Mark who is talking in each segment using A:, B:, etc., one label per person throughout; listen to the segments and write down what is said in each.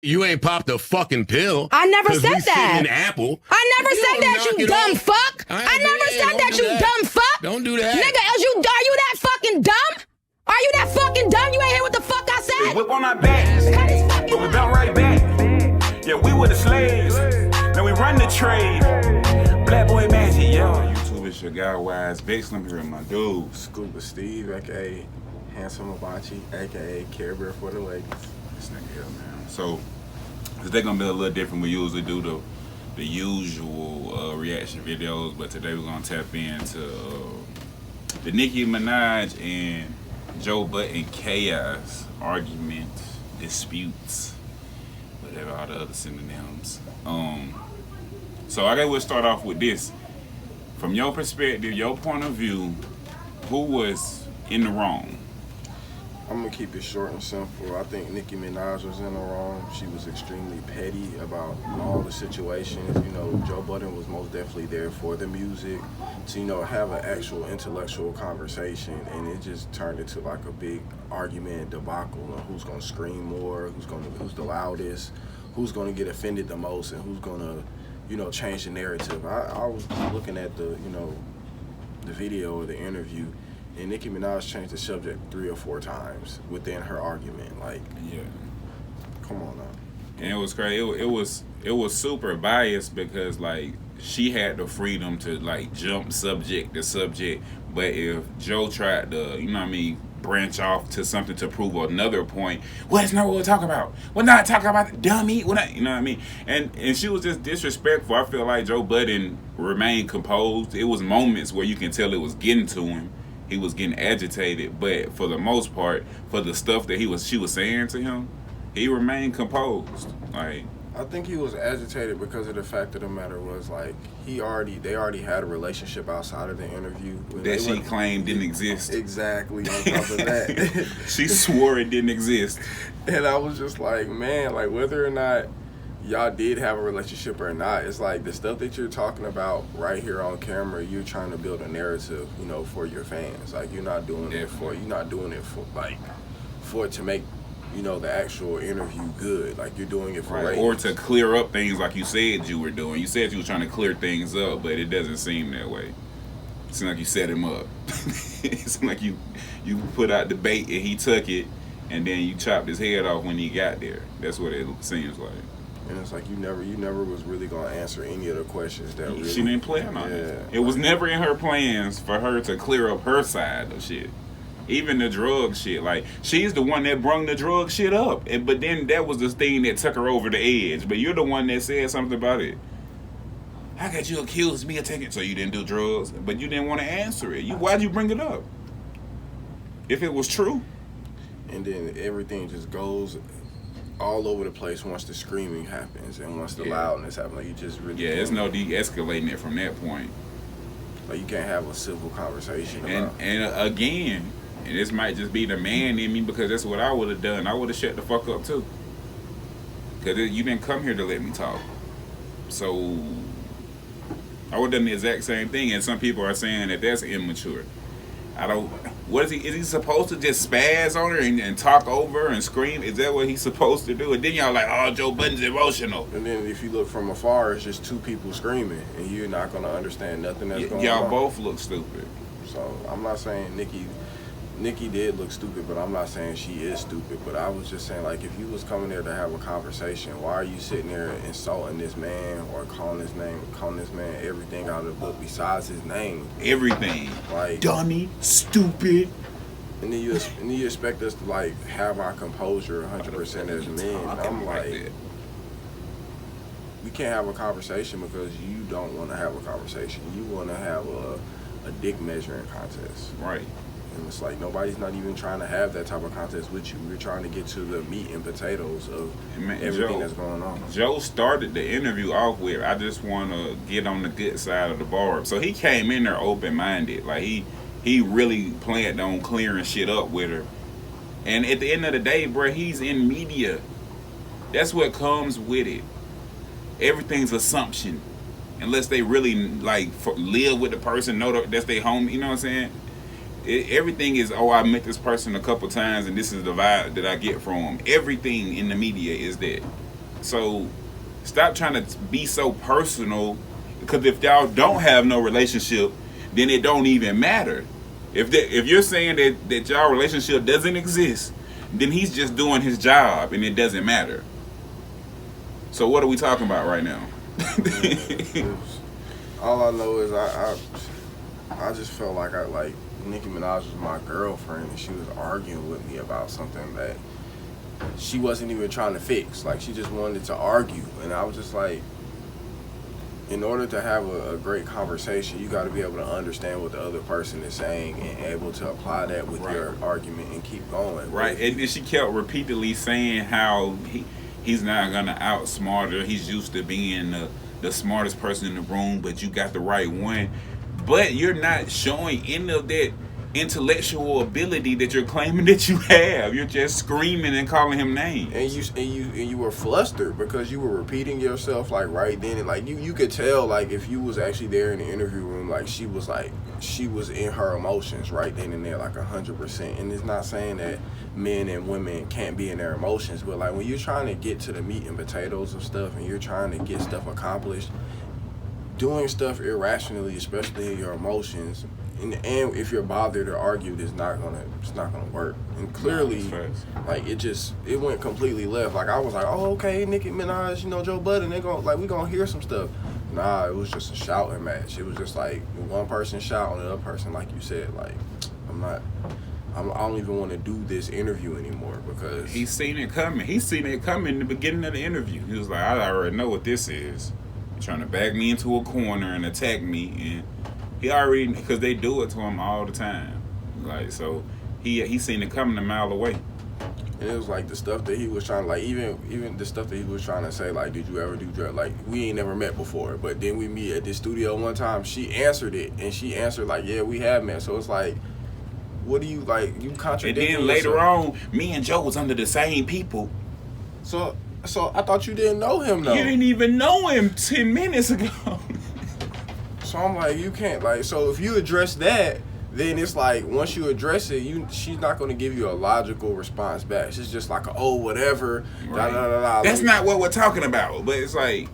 A: You ain't popped a fucking pill.
B: I never
A: 'cause
B: said
A: we
B: that.
A: sitting in Apple.
B: I never
A: You
B: said
A: don't
B: that,
A: knock
B: you
A: it
B: dumb
A: off.
B: fuck. I never said that, you dumb fuck.
A: Don't do that.
B: Nigga, are you that fucking dumb? Are you that fucking dumb? You ain't hear what the fuck I said?
C: Whip on our backs, but we bounce right back. Yeah, we were the slaves. Now we run the trade. Black boy magic, yo. YouTube, it's your guy Wise Bixlin here, my dude.
D: Scuba Steve, aka Handsome Hibachi, aka Care Bear for the ladies.
C: This nigga here, man. So, today gonna be a little different. We usually do the usual reaction videos, but today we're gonna tap into the Nicki Minaj and Joe Budden chaos, arguments, disputes, whatever all the other synonyms. So I guess we'll start off with this. From your perspective, your point of view, who was in the wrong?
D: I'm gonna keep it short and simple. I think Nicki Minaj was in the wrong. She was extremely petty about all the situations. You know, Joe Budden was most definitely there for the music to, you know, have an actual intellectual conversation, and it just turned into like a big argument debacle on who's gonna scream more, who's the loudest, who's gonna get offended the most, and who's gonna, you know, change the narrative. I was looking at the video or the interview, and Nicki Minaj changed the subject 3 or 4 times within her argument. Like,
C: Yeah.
D: come on now.
C: And it was crazy. It was super biased because like she had the freedom to like jump subject to subject, but if Joe tried to, you know what I mean, branch off to something to prove another point, well, that's not what we're talking about. We're not talking about the dummy. We're not, you know what I mean? And she was just disrespectful. I feel like Joe Budden remained composed. It was moments where you can tell it was getting to him. He was getting agitated, but for the most part, for the stuff that she was saying to him, he remained composed. Like,
D: I think he was agitated because of the fact of the matter was, like, they already had a relationship outside of the interview
C: that she claimed didn't exist.
D: Exactly. On top of that,
C: She swore it didn't exist.
D: and I was just like, man, like, whether or not y'all did have a relationship or not, it's like the stuff that you're talking about right here on camera, you're trying to build a narrative, you know, for your fans. Like, you're not doing it for it to make, you know, the actual interview good. Like, you're doing it for
C: Right.
D: ratings.
C: Or to clear up things like you said you were doing. You said you were trying to clear things up, but it doesn't seem that way. It seems like you set him up. It seems like you put out the bait and he took it, and then you chopped his head off when he got there. That's what it seems like.
D: And it's like you never was really gonna answer any of the questions that really.
C: She didn't plan on it.
D: Yeah.
C: It was never in her plans for her to clear up her side of shit. Even the drug shit. Like, she's the one that brung the drug shit up. But then that was the thing that took her over the edge. But you're the one that said something about it. How could you accuse me of taking... So you didn't do drugs, but you didn't want to answer it. Why'd you bring it up? If it was true.
D: And then everything just goes all over the place once the screaming happens and once the loudness happens. Like, you just really
C: there's no de-escalating it from that point.
D: Like, you can't have a civil conversation about.
C: And again, and this might just be the man in me because that's what I would have done. I would have shut the fuck up too. Because you didn't come here to let me talk. So I would have done the exact same thing. And some people are saying that that's immature. Is he supposed to just spaz on her and talk over and scream? Is that what he's supposed to do? And then y'all like, oh, Joe Budden's emotional.
D: And then if you look from afar, it's just 2 people screaming, and you're not gonna understand nothing that's going on.
C: Y'all both look stupid.
D: So I'm not saying Nicki did look stupid, but I'm not saying she is stupid. But I was just saying, like, if you was coming there to have a conversation, why are you sitting there insulting this man or calling this man everything out of the book besides his name?
C: Everything.
D: Like,
C: dummy, stupid.
D: And then you expect us to, like, have our composure 100% as men. I'm like, we can't have a conversation because you don't want to have a conversation. You want to have a dick measuring contest.
C: Right.
D: And it's like nobody's not even trying to have that type of contest with you. We're trying to get to the meat and potatoes of everything that's going on.
C: Joe started the interview off with, I just want to get on the good side of the bar. So he came in there open-minded. Like, he really planned on clearing shit up with her. And at the end of the day, bro, he's in media. That's what comes with it. Everything's assumption. Unless they really, like, live with the person, know that's their home, you know what I'm saying? Everything is, oh, I met this person a couple times and this is the vibe that I get from them. Everything in the media is that. So stop trying to be so personal, because if y'all don't have no relationship, then it don't even matter. If you're saying that y'all relationship doesn't exist, then he's just doing his job and it doesn't matter. So what are we talking about right now?
D: All I know is I just felt like Nicki Minaj was my girlfriend and she was arguing with me about something that she wasn't even trying to fix. Like, she just wanted to argue, and I was just like, in order to have a great conversation, you got to be able to understand what the other person is saying and able to apply that with your argument and keep going.
C: Right, and then she kept repeatedly saying how he's not gonna outsmart her. He's used to being the smartest person in the room, but you got the right one. But you're not showing any of that intellectual ability that you're claiming that you have. You're just screaming and calling him names.
D: And you were flustered because you were repeating yourself like right then, and like you could tell, like, if you was actually there in the interview room, like she was in her emotions right then and there, like 100%. And it's not saying that men and women can't be in their emotions, but like when you're trying to get to the meat and potatoes of stuff and you're trying to get stuff accomplished, doing stuff irrationally, especially in your emotions, and if you're bothered or argued, it's not gonna work. And clearly, like it went completely left. Like I was like, oh, okay, Nicki Minaj, Joe Budden, we gonna hear some stuff. Nah, it was just a shouting match. It was just like one person shouting, the other person, like you said, like I don't even want to do this interview anymore because
C: he's seen it coming. He's seen it coming in the beginning of the interview. He was like, I already know what this is. You're trying to back me into a corner and attack me, and he already, because they do it to him all the time. Like, so he seen it coming a mile away.
D: And it was like the stuff that he was trying to, like, even the stuff that he was trying to say, like, did you ever do drugs? Like, we ain't never met before, but then we meet at this studio one time. She answered it, and she answered like, yeah, we have met. So it's like, what do you, like, you contradicting
C: And then later on, me and Joe was under the same people.
D: So I thought you didn't know him, though.
C: You didn't even know him 10 minutes ago.
D: So I'm like, you can't, like, so if you address that, then it's like, once you address it, she's not going to give you a logical response back. It's just like, oh, whatever,
C: right.
D: Da.
C: That's not what we're talking about, but it's like,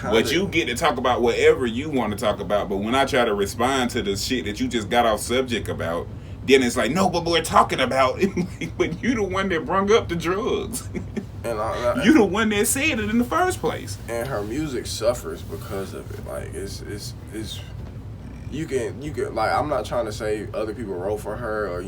C: but you get to talk about whatever you want to talk about, but when I try to respond to the shit that you just got off subject about, then it's like, no, but we're talking about it. But you the one that brung up the drugs. And you the one that said it in the first place.
D: And her music suffers because of it. Like, it's you can like, I'm not trying to say other people wrote for her or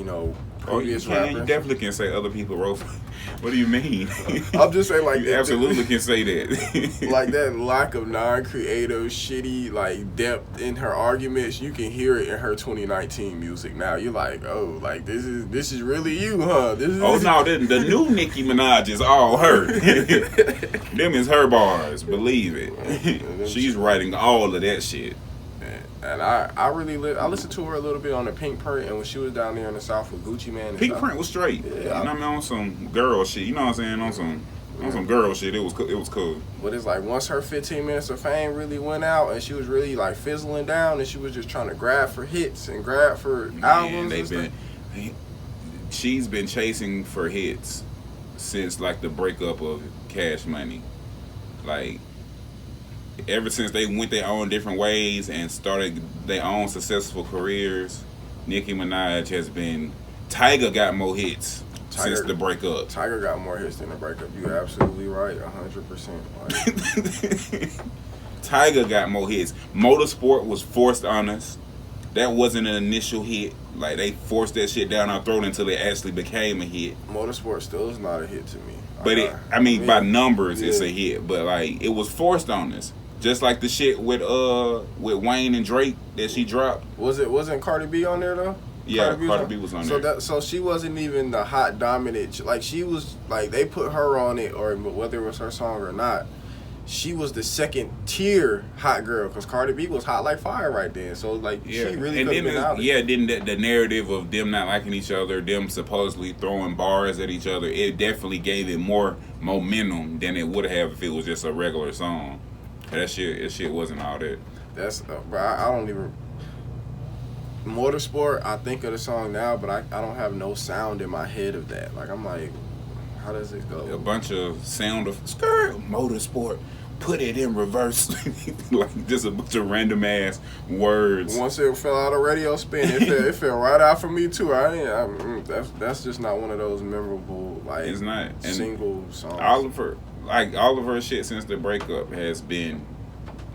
D: previous rappers.
C: You definitely can say other people wrote for her. What do you mean?
D: I'm just saying, like,
C: you absolutely can say that.
D: Like, that lack of non-creative, shitty, like, depth in her arguments, you can hear it in her 2019 music now. You're like, oh, like, this is really you, huh?
C: No, the new Nicki Minaj is all her. Them is her bars, believe it. She's writing all of that shit.
D: And I listened to her a little bit on the Pink Print, and when she was down there in the South with Gucci Mane.
C: Pink Print was straight. Yeah, on some girl shit. You know what I'm saying? On some girl shit. It was cool.
D: But it's like, once her 15 minutes of fame really went out, and she was really like fizzling down, and she was just trying to grab for hits and grab for albums.
C: She's been chasing for hits since like the breakup of Cash Money. Like, ever since they went their own different ways and started their own successful careers, Nicki Minaj has been... Tyga got more hits since the breakup.
D: Tyga got more hits than the breakup. You're absolutely right, 100%. Like.
C: Tyga got more hits. Motorsport was forced on us. That wasn't an initial hit. Like, they forced that shit down our throat until it actually became a hit.
D: Motorsport still is not a hit to me.
C: But by numbers, it's a hit. But like, it was forced on us. Just like the shit with Wayne and Drake that she dropped.
D: Wasn't Cardi B on there though?
C: Yeah, Cardi B was on there.
D: So she wasn't even the hot dominant. Like, she was, like, they put her on it, or whether it was her song or not, she was the second tier hot girl, because Cardi B was hot like fire right then. So like, she really could have been out.
C: Yeah, then the narrative of them not liking each other, them supposedly throwing bars at each other, it definitely gave it more momentum than it would have if it was just a regular song. That shit wasn't all that.
D: That's but I don't even. Motorsport, I think of the song now, but I don't have no sound in my head of that. Like, I'm like, How does it go?
C: A bunch of sound of skirt, motorsport, put it in reverse. Like just a bunch of random ass words.
D: Once it fell out of radio spin, it fell right out for me too. That's just not one of those memorable like
C: It's not. And
D: single songs.
C: all of her shit since the breakup has been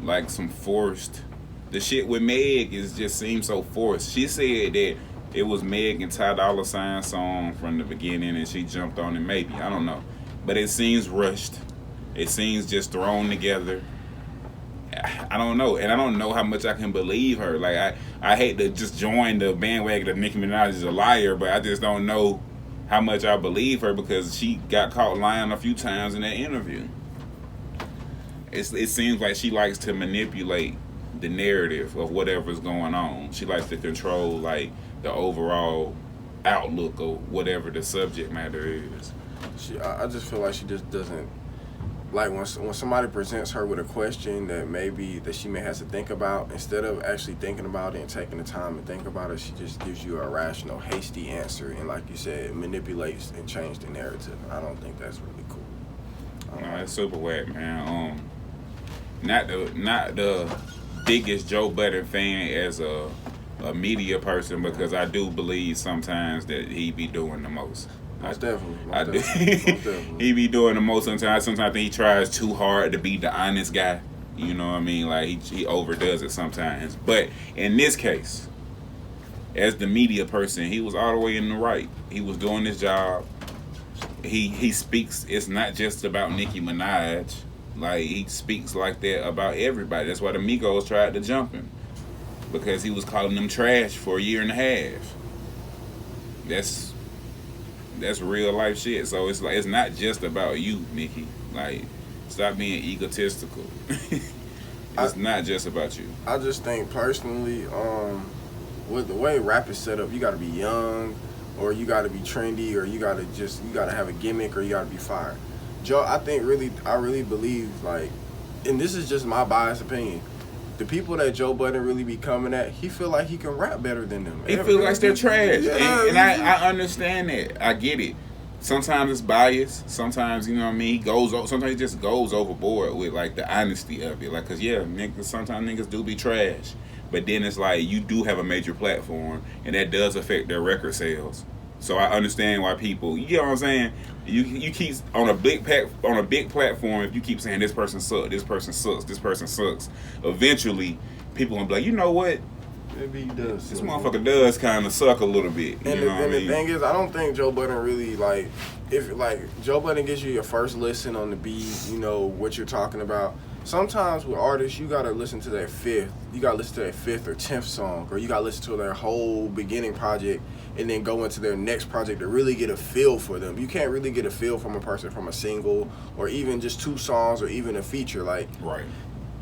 C: like some forced. The shit with Meg just seems so forced. She said that it was Meg and Ty Dolla $ign song from the beginning, and she jumped on it. Maybe, I don't know, but it seems rushed. It seems just thrown together. I don't know, and I don't know how much I can believe her. Like I hate to just join the bandwagon that Nicki Minaj is a liar, but I just don't know how much I believe her because she got caught lying a few times in that interview. It seems like she likes to manipulate the narrative of whatever's going on. She likes to control like the overall outlook of whatever the subject matter is.
D: I just feel like she just doesn't like when somebody presents her with a question that she may have to think about, instead of actually thinking about it and taking the time to think about it, she just gives you a rational, hasty answer, and like you said, manipulates and changes the narrative. I don't think that's really cool.
C: No, it's super whack, man. Not the biggest Joe Budden fan as a media person, because I do believe sometimes that he be doing the most.
D: Most definitely.
C: He be doing the most sometimes. Sometimes I think he tries too hard to be the honest guy. You know what I mean? Like he overdoes it sometimes. But in this case, as the media person, he was all the way in the right. He was doing his job. He speaks. It's not just about Nicki Minaj. Like he speaks like that about everybody. That's why the Migos tried to jump him, because he was calling them trash for a year and a half. That's real life shit. So it's like, it's not just about you, Nicki. Like, stop being egotistical. It's not just about you.
D: I just think personally, with the way rap is set up, you gotta be young, or you gotta be trendy, or you gotta have a gimmick, or you gotta be fire. Joe, I really believe, like, and this is just my biased opinion, the people that Joe Budden really be coming at, he feel like he can rap better than them.
C: He feel like they're trash. Yeah. And I understand that. I get it. Sometimes it's biased. Sometimes, you know what I mean, sometimes he just goes overboard with like the honesty of it. Like, cause yeah, sometimes niggas do be trash. But then it's like, you do have a major platform, and that does affect their record sales. So I understand why people, you get what I'm saying? You keep on a big platform. If you keep saying this person sucks, this person sucks, this person sucks, eventually people gonna be like, you know what?
D: Maybe he does.
C: This motherfucker does kind of suck a little bit.
D: The thing is, I don't think Joe Budden really like. If like Joe Budden gives you your first listen on the beat, you know what you're talking about. Sometimes with artists, you gotta listen to their fifth or 10th song, or you gotta listen to their whole beginning project and then go into their next project to really get a feel for them. You can't really get a feel from a person from a single, or even just 2 songs, or even a feature. Like,
C: right.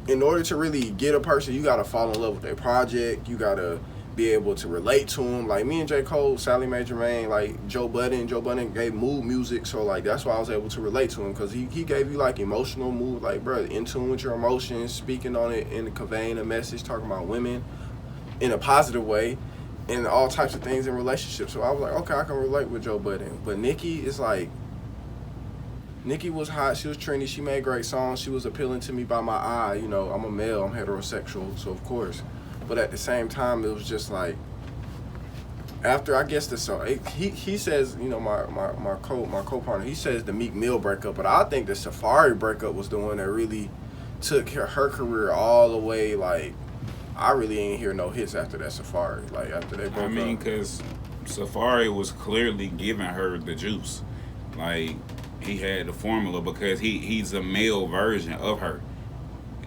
D: In order to really get a person, you gotta fall in love with their project. You gotta be able to relate to them. Like me and J. Cole, Sally Mae Germain, like Joe Budden gave mood music, so like that's why I was able to relate to him, because he gave you like emotional mood, like bro, in tune with your emotions, speaking on it and conveying a message, talking about women in a positive way, and all types of things in relationships. So I was like, okay, I can relate with Joe Budden. But Nicki is like, Nicki was hot, she was trendy, she made great songs, she was appealing to me by my eye. You know, I'm a male, I'm heterosexual, so of course. But at the same time, it was just like, after I guess the song, he says, you know, my co-partner, he says the Meek Mill breakup, but I think the Safari breakup was the one that really took her career all the way. Like, I really ain't hear no hits after that Safari, like after they broke up. I mean,
C: because Safari was clearly giving her the juice. Like, he had the formula, because he's a male version of her.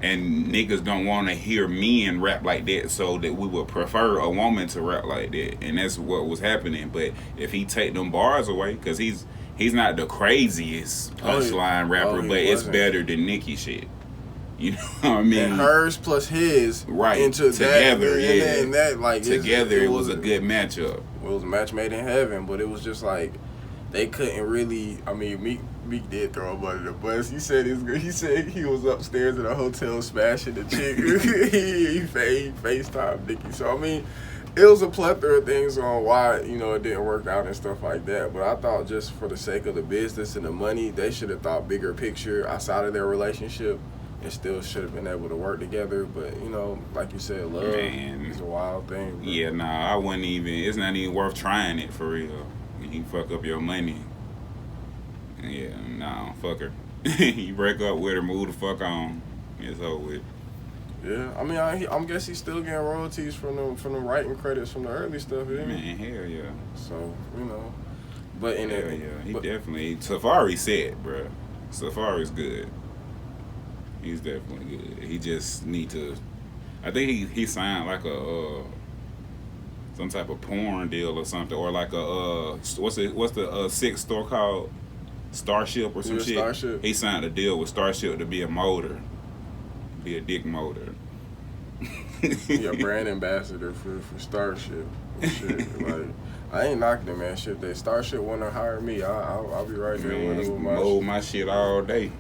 C: And niggas don't want to hear men rap like that, so that we would prefer a woman to rap like that. And that's what was happening. But if he take them bars away, because he's not the craziest punchline rapper, but it's better than Nicki shit. You know what I mean?
D: And hers plus his,
C: right,
D: into
C: together,
D: that,
C: yeah.
D: And that, like,
C: together, it was a good matchup.
D: It was a match made in heaven, but it was just like, they couldn't really. I mean, Meek did throw him under the bus. He said he was upstairs in a hotel smashing the chick. he FaceTimed Nicki. So I mean, it was a plethora of things on why, you know, it didn't work out and stuff like that. But I thought just for the sake of the business and the money, they should have thought bigger picture outside of their relationship and still should have been able to work together. But, you know, like you said, love is a wild thing. Bro.
C: Yeah, nah, I wouldn't even, it's not even worth trying it for real. You fuck up your money. Yeah, nah, fuck her. You break up with her, move the fuck on. It's over with.
D: Yeah, I mean, I'm guess he's still getting royalties from the writing credits from the early stuff, isn't he?
C: Man, hell yeah.
D: So, you know, but in
C: hell yeah, he definitely, Safari said, bro, Safari's good. He's definitely good. He just need to, I think he signed like a some type of porn deal or something, or like a what's the sex store called? Starship or some shit.
D: Starship.
C: He signed a deal with Starship to be a motor, be a dick motor.
D: He a brand ambassador for Starship. Shit, like I ain't knocking him, man. Shit, that Starship wanna hire me, I'll be right there with him.
C: Mold my shit all day.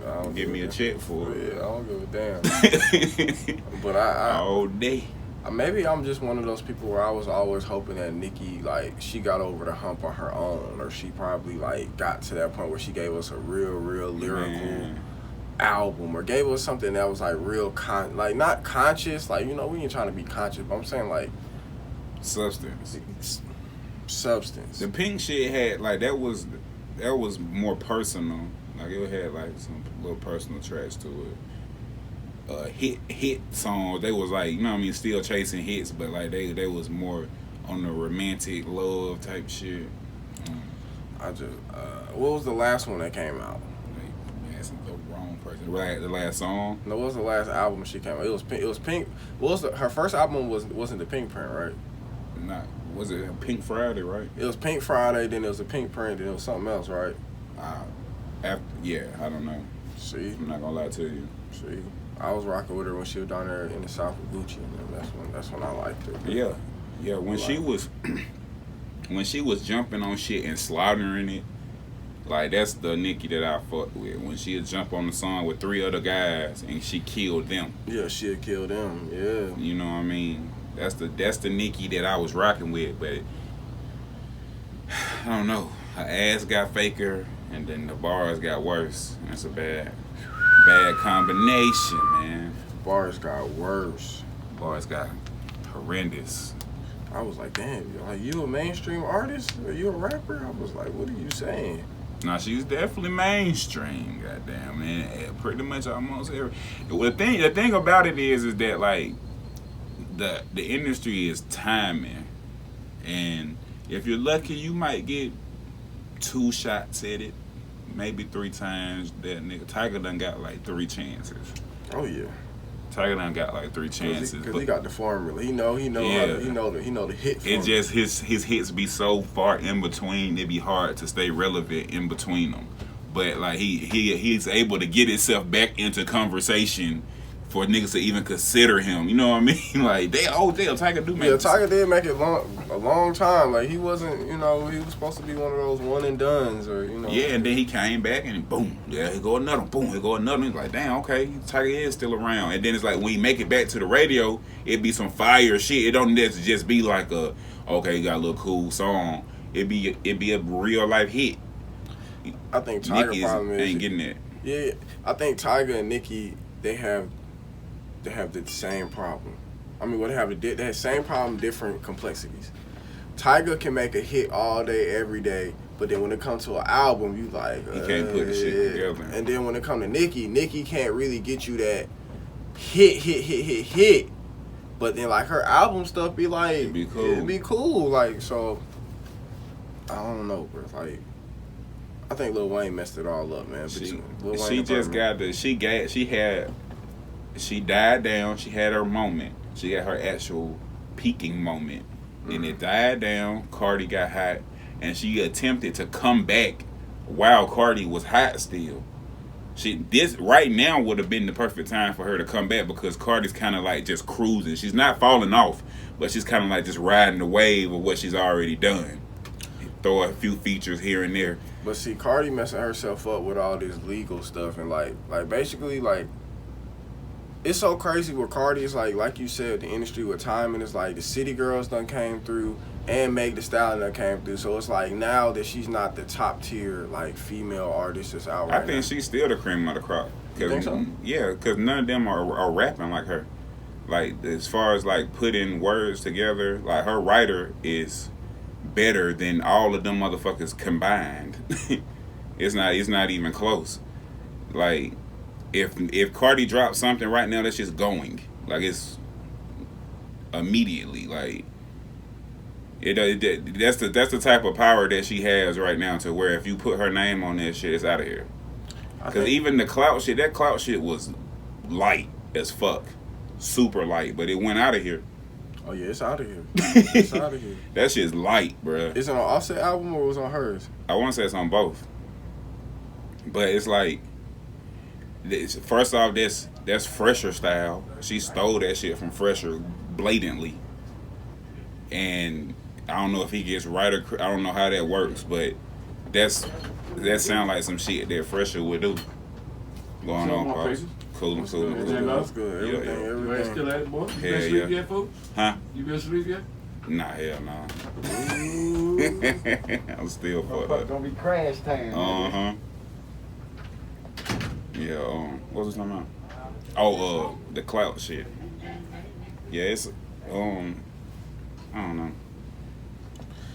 D: Yeah,
C: give me a check for it.
D: Yeah, I don't give a damn. But I
C: all day.
D: Maybe I'm just one of those people where I was always hoping that Nicki, like, she got over the hump on her own, or she probably, like, got to that point where she gave us a real lyrical album, or gave us something that was, like, real, like, not conscious, like, you know, we ain't trying to be conscious, but I'm saying, like,
C: substance.
D: The
C: Pink shit had, like, that was more personal. Like, it had, like, some little personal tracks to it. Hit songs, they was like, you know what I mean, still chasing hits, but like they was more on the romantic love type shit.
D: What was the last one that came out?
C: Like, asking the wrong person. Right, the last song.
D: No, what was the last album she came out? It was Pink. What was her first album? Wasn't the Pink Print, right?
C: Not, was it Pink Friday, right?
D: It was Pink Friday, then it was a Pink Print, then it was something else, right?
C: Yeah, I don't know.
D: See,
C: I'm not gonna lie to you.
D: See. I was rocking with her when she was down there in the South with Gucci, and that's when I liked her.
C: Yeah. When she was jumping on shit and slaughtering it, like that's the Nicki that I fucked with. When she would jump on the song with 3 other guys and she killed them.
D: Yeah, she'd kill them. Yeah.
C: You know what I mean? That's the Nicki that I was rocking with, but I don't know. Her ass got faker, and then the bars got worse. That's a bad combination, man.
D: Bars got worse.
C: Bars got horrendous.
D: I was like, damn, you a mainstream artist? Are you a rapper? I was like, what are you saying?
C: Nah, she's definitely mainstream, goddamn, man. Pretty much almost every. Well, the thing about it is that like the industry is timing, and if you're lucky, you might get 2 shots at it. Maybe 3 times. That nigga Tiger done got like 3 chances.
D: Oh yeah,
C: Tiger done got like 3 chances.
D: Because he got the formula. He know the hit. Formula.
C: It just his hits be so far in between. It be hard to stay relevant in between them. But like he's able to get himself back into conversation for niggas to even consider him. You know what I mean? Like Tiger do make.
D: Yeah, Tiger did make it a long time. Like he wasn't, he was supposed to be one of those one and dones, or
C: Yeah, and then he came back and boom, yeah, here go another, boom, here go another. He's like, damn, okay, Tiger is still around. And then it's like when he make it back to the radio, it be some fire shit. It don't just be like okay, you got a little cool song. It be a real life hit.
D: I think Tiger problem
C: ain't getting it.
D: Yeah, I think Tiger and Nicki, they have the same problem. I mean, they have the same problem, different complexities. Tiger can make a hit all day, every day, but then when it comes to an album, you like
C: he can't put the shit together.
D: And then when it comes to Nicki can't really get you that hit. But then like her album stuff be like, it'd be cool. Like, so I don't know, bro. Like, I think Lil Wayne messed it all up, man.
C: She died down. She had her moment. She had her actual peaking moment. And it died down. Cardi got hot. And she attempted to come back while Cardi was hot still. This right now would have been the perfect time for her to come back, because Cardi's kind of like just cruising. She's not falling off, but she's kind of like just riding the wave of what she's already done. Throw a few features here and there.
D: But see, Cardi messing herself up with all this legal stuff, and like basically like it's so crazy with Cardi. It's like you said, the industry with timing is like the city girls done came through and Meg Thee Stallion done came through. So it's like now that she's not the top tier like female artist that's out right now.
C: I think she's still the cream of the crop.
D: You think so?
C: Yeah, because none of them are rapping like her. Like as far as like putting words together, like her writer is better than all of them motherfuckers combined. It's not even close. Like if Cardi drops something right now, that's just going. Like it's immediately. Like that's the type of power that she has right now. To where if you put her name on that shit, it's out of here. Because even the clout shit, that clout shit was light as fuck, super light, but it went out of here.
D: Oh yeah, it's out of here. It's out of here.
C: That shit's light, bruh.
D: Is it on Offset album or was it on hers?
C: I want to say it's on both. But it's like, first off, that's Fresher style. She stole that shit from Fresher blatantly. And I don't know if he gets right or I don't know how that works, but that sound like some shit that Fresher would do. Going on, Pauls. Cool.
D: That's good. Everything.
E: Still at it, boy? You
C: Hell
E: been sleep
C: yeah.
E: yet, folks?
C: Huh?
E: You been sleep yet?
C: Nah, hell no. I'm still fucked up.
E: Gonna be crash time.
C: Uh-huh. Yeah, what was I talking about? Oh, the clout shit. Yeah, it's I don't know.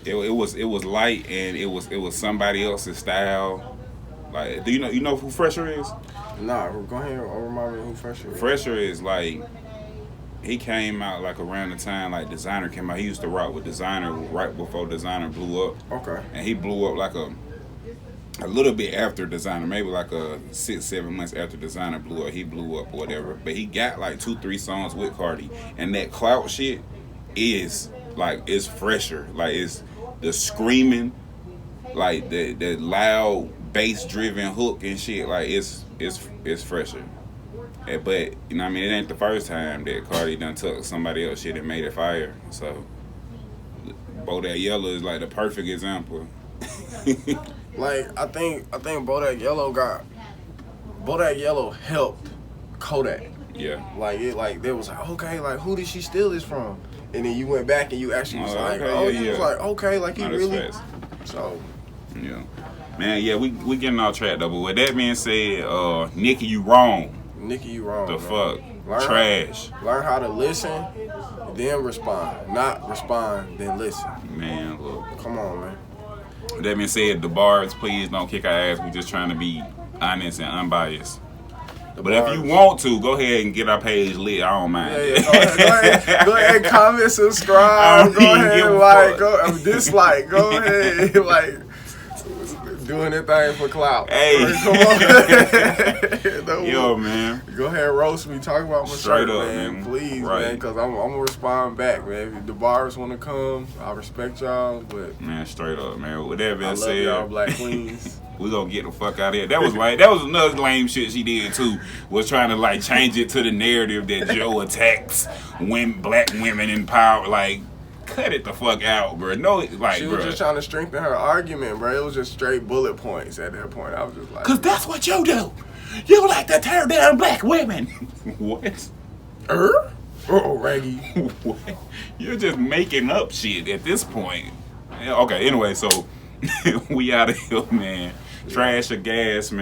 C: It was light and it was somebody else's style. Like, do you know who Fresher is?
D: Nah, go ahead and remind me who Fresher is.
C: Fresher is like, he came out like around the time like Designer came out. He used to rock with Designer right before Designer blew up.
D: Okay.
C: And he blew up like a little bit after Designer, maybe like 6-7 months after Designer blew up. He blew up or whatever. But he got like 2-3 songs with Cardi. And that clout shit is like, it's Fresher. Like it's the screaming, like the loud bass driven hook and shit. Like it's Fresher. But you know what I mean, it ain't the first time that Cardi done took somebody else shit and made it fire. So Bodak Yellow is like the perfect example.
D: Like I think Bodak Yellow helped Kodak.
C: Yeah.
D: Like there was like, okay, like who did she steal this from? And then you went back and you actually was like,
C: okay,
D: oh,
C: yeah,
D: you was like, okay, like he really.
C: Fast.
D: So.
C: Yeah. Man, yeah, we getting off track though. But with that being said, Nicki, you wrong.
D: Nicki, you wrong.
C: The
D: man.
C: fuck? Trash.
D: Learn how to listen, then respond. Not respond, then listen.
C: Man, look.
D: Come on, man.
C: With that being said, the bars, please don't kick our ass. We just trying to be honest and unbiased. But if you want to, go ahead and get our page lit. I don't mind.
D: Yeah. Go ahead, comment, subscribe. Go ahead, like, dislike. Go ahead, like, doing that thing for clout.
C: Hey,
D: come on.
C: Yo, man.
D: Go ahead, and roast me. Talk about my
C: Straight
D: shirt,
C: up,
D: man. Please,
C: right.
D: man, because I'm gonna respond back, man. If the bars want to come, I respect y'all, but
C: Man, straight up, man. With that
D: I
C: being
D: love
C: said,
D: y'all, black queens.
C: we gonna get the fuck out of here. That was another lame shit she did too. Was trying to like change it to the narrative that Joe attacks black women in power. Like, cut it the fuck out, bro. No, like,
D: She
C: bro.
D: was just trying to strengthen her argument, bro. It was just straight bullet points at that point. I was just like,
C: Cause that's what you do. You like to tear down black women. What?
D: Raggy.
C: What? You're just making up shit at this point. Okay, anyway, so we out of here, man. Trash or gas, man.